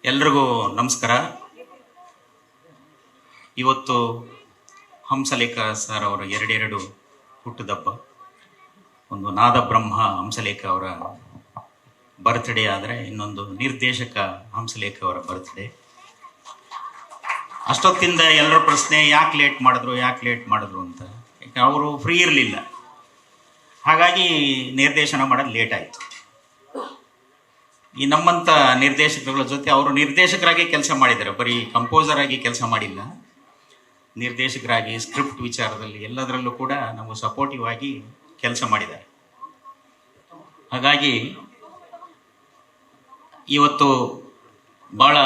ಎಲ್ರಿಗೂ ನಮಸ್ಕಾರ. ಇವತ್ತು ಹಂಸಲೇಖ ಸರ್ ಅವರ ಎರಡೆರಡು ಹುಟ್ಟುದಬ್ಬ. ಒಂದು ನಾದಬ್ರಹ್ಮ ಹಂಸಲೇಖ ಅವರ ಬರ್ತ್ಡೇ ಆದರೆ ಇನ್ನೊಂದು ನಿರ್ದೇಶಕ ಹಂಸಲೇಖ ಅವರ ಬರ್ತ್ಡೇ. ಅಷ್ಟೊತ್ತಿಂದ ಎಲ್ಲರ ಪ್ರಶ್ನೆ ಯಾಕೆ ಲೇಟ್ ಮಾಡಿದ್ರು ಅಂತ. ಯಾಕೆ ಅವರು ಫ್ರೀ ಇರಲಿಲ್ಲ, ಹಾಗಾಗಿ ನಿರ್ದೇಶನ ಮಾಡೋದು ಲೇಟ್ ಆಯಿತು. ಈ ನಮ್ಮಂಥ ನಿರ್ದೇಶಕರುಗಳ ಜೊತೆ ಅವರು ನಿರ್ದೇಶಕರಾಗಿ ಕೆಲಸ ಮಾಡಿದ್ದಾರೆ, ಬರೀ ಕಂಪೋಸರ್ ಆಗಿ ಕೆಲಸ ಮಾಡಿಲ್ಲ. ನಿರ್ದೇಶಕರಾಗಿ ಸ್ಕ್ರಿಪ್ಟ್ ವಿಚಾರದಲ್ಲಿ ಎಲ್ಲದರಲ್ಲೂ ಕೂಡ ನಾವು ಸಪೋರ್ಟಿವ್ ಆಗಿ ಕೆಲಸ ಮಾಡಿದ್ದಾರೆ. ಹಾಗಾಗಿ ಇವತ್ತು ಭಾಳ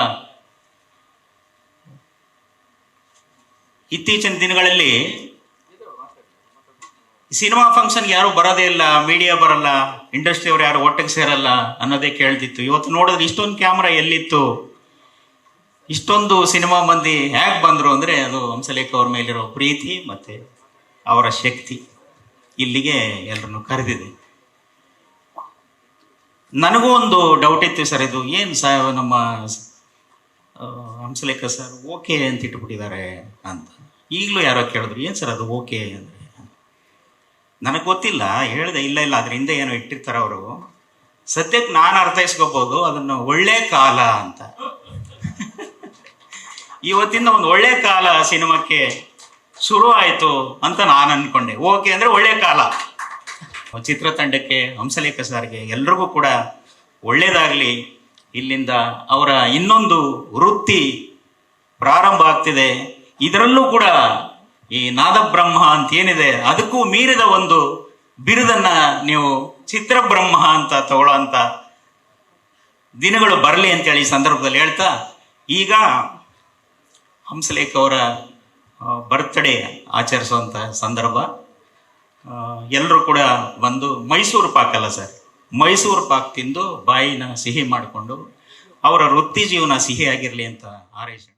ಇತ್ತೀಚಿನ ದಿನಗಳಲ್ಲಿ ಸಿನಿಮಾ ಫಂಕ್ಷನ್ಗೆ ಯಾರು ಬರೋದೇ ಇಲ್ಲ, ಮೀಡಿಯಾ ಬರಲ್ಲ, ಇಂಡಸ್ಟ್ರಿಯವರು ಯಾರು ಒಟ್ಟಿಗೆ ಸೇರಲ್ಲ ಅನ್ನೋದೇ ಕೇಳ್ತಿತ್ತು. ಇವತ್ತು ನೋಡಿದ್ರೆ ಇಷ್ಟೊಂದು ಕ್ಯಾಮ್ರಾ ಎಲ್ಲಿತ್ತು, ಇಷ್ಟೊಂದು ಸಿನಿಮಾ ಮಂದಿ ಹೇಗೆ ಬಂದರು ಅಂದರೆ ಅದು ಹಂಸಲೇಖ ಅವ್ರ ಮೇಲಿರೋ ಪ್ರೀತಿ ಮತ್ತು ಅವರ ಶಕ್ತಿ ಇಲ್ಲಿಗೆ ಎಲ್ಲರನ್ನು ಕರೆದಿದೆ. ನನಗೂ ಒಂದು ಡೌಟ್ ಇತ್ತು ಸರ್, ಇದು ಏನು ನಮ್ಮ ಹಂಸಲೇಖ ಸರ್ ಓಕೆ ಅಂತ ಇಟ್ಬಿಟ್ಟಿದ್ದಾರೆ ಅಂತ. ಈಗಲೂ ಯಾರೋ ಕೇಳಿದ್ರು, ಏನು ಸರ್ ಅದು ಓಕೆ ಅಂದರೆ ನನಗೆ ಗೊತ್ತಿಲ್ಲ. ಹೇಳಿದೆ ಇಲ್ಲ ಅದ್ರ ಹಿಂದೆ ಏನೋ ಇಟ್ಟಿರ್ತಾರೆ ಅವರು. ಸದ್ಯಕ್ಕೆ ನಾನು ಅರ್ಥೈಸ್ಕೋಬಹುದು ಅದನ್ನು ಒಳ್ಳೆ ಕಾಲ ಅಂತ. ಇವತ್ತಿಂದ ಒಂದು ಒಳ್ಳೆ ಕಾಲ ಸಿನಿಮಾಕ್ಕೆ ಶುರು ಆಯಿತು ಅಂತ ನಾನು ಅಂದ್ಕೊಂಡೆ. ಓಕೆ ಅಂದರೆ ಒಳ್ಳೆ ಕಾಲ. ಚಿತ್ರತಂಡಕ್ಕೆ, ಹಂಸಲೇಖ ಸರ್ಗೆ ಎಲ್ರಿಗೂ ಕೂಡ ಒಳ್ಳೇದಾಗಲಿ. ಇಲ್ಲಿಂದ ಅವರ ಇನ್ನೊಂದು ವೃತ್ತಿ ಪ್ರಾರಂಭ ಆಗ್ತಿದೆ. ಇದರಲ್ಲೂ ಕೂಡ ಈ ನಾದಬ್ರಹ್ಮ ಅಂತ ಏನಿದೆ ಅದಕ್ಕೂ ಮೀರಿದ ಒಂದು ಬಿರುದನ್ನ ನೀವು ಚಿತ್ರಬ್ರಹ್ಮ ಅಂತ ತಗೊಳ್ಳೋ ಅಂತ ದಿನಗಳು ಬರಲಿ ಅಂತೇಳಿ ಈ ಸಂದರ್ಭದಲ್ಲಿ ಹೇಳ್ತಾ, ಈಗ ಹಂಸಲೇಖ ಅವರ ಬರ್ತ್ಡೇ ಆಚರಿಸುವಂಥ ಸಂದರ್ಭ. ಎಲ್ಲರೂ ಕೂಡ ಬಂದು ಮೈಸೂರು ಪಾಕ್ ಅಲ್ಲ ಸರ್, ಮೈಸೂರು ಪಾಕ್ ತಿಂದು ಬಾಯಿನ ಸಿಹಿ ಮಾಡಿಕೊಂಡು ಅವರ ವೃತ್ತಿ ಜೀವನ ಸಿಹಿಯಾಗಿರಲಿ ಅಂತ ಹಾರೈಸೋಣ.